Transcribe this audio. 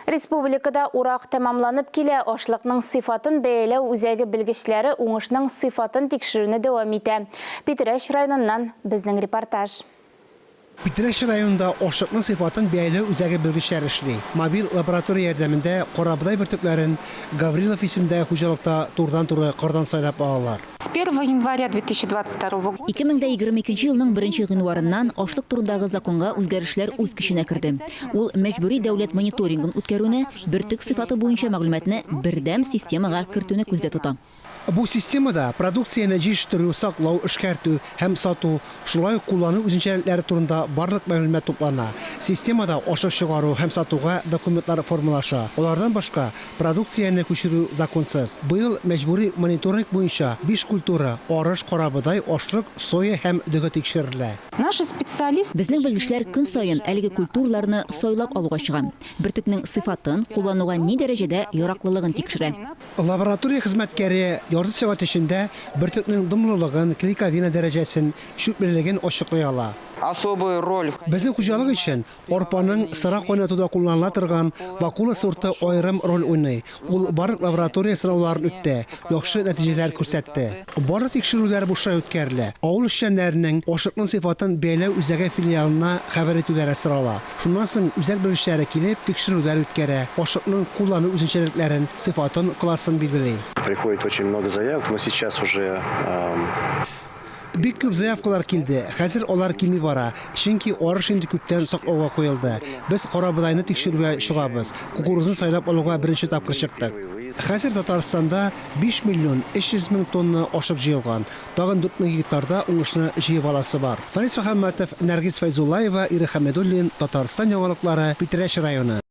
Республикада урак тамамланып келе, ашлыкның сыйфатын бәяләү үзәге белгечләре уңышның сыйфатын тикшерүне дәвам итә. Питрәш районыннан безнең репортаж. Питрәш районында ашлыкның сыйфатын бәяләү үзәге белгечләре эшли. Мобиль лаборатория ярдәмендә карабыдай бөртекләрен Гаврилов исемендәге хуҗалыкта турыдан-туры кырдан сайлап алалар. С 1 января 2022 года 2022 елның 1 гыйнварыннан ашлык турындагы законга үзгәрешләр үз көченә керде. Ул мәҗбүри дәүләт мониторингын үткәрүне, бөртек сыйфаты буенча мәгълүматны бердәм системага кертүне күздә тота. Бу системада продукцияны җитештерү, саклау, эшкәртү һәм сату, шулай ук куллану үзенчәлекләре турында барлык мәгълүмат туплана. Системада ашлык чыгару һәм сатуга документлар формалаша. Алардан башка продукцияны күчерү законсыз. Быел мәҗбүри мониторинг буенча 5 культура: арыш, карабыдай, ашлык, соя һәм дөгө тикшерелә. наши специалисты Безнең белгечләр көн саен әлеге культураларны сайлап алуга чыга. Бөртекнең сыйфатын, куллануга ни дәрәҗәдә яраклылыгын тикшерә. Лаборатория хезмәткәре ярты сәгать эчендә бөртекнең дымлылыгын, клейковина дәрәҗәсен, чүплелеген ачыклый ала. Особую роль Безнең хуҗалык өчен арпаның сыра кайнатуда кулланыла торган вакула сорты аерым роль уйный. Ул барлык лаборатория сынауларын үтте, яхшы нәтиҗәләр күрсәтте. Барлык тикшерүләр бушлай үткәрелә. Авыл эшчәннәренең ашлыкның сыйфатын бәяләү үзәге филиалына хәбәр итүләре сорала. Шуннан соң үзәк белгечләре килеп тикшерүләр үткәрә, ашлыкның куллану үзенчәлекләрен, сыйфатын, классын билгели. Приходит очень много заявок, но сейчас уже Бик күп заявкалар килде. Хәзер алар килми бара. Чөнки арыш инде күптән саклауга куелды. Без карабыдайны тикшерүгә чыгабыз. Кукурузны сайлап алуга беренче тапкыр чыктык. Хәзер Татарстанда 5 миллион 300 мең тонна ашык җыелган. Тагын 4 мең гектарда уңышны җыеп аласы бар. Фарис Мөхәммәтов, Нәргиз Файзуллаева, Ира Хәмедуллин, Татарстан яңалыклары, Питрәш районы.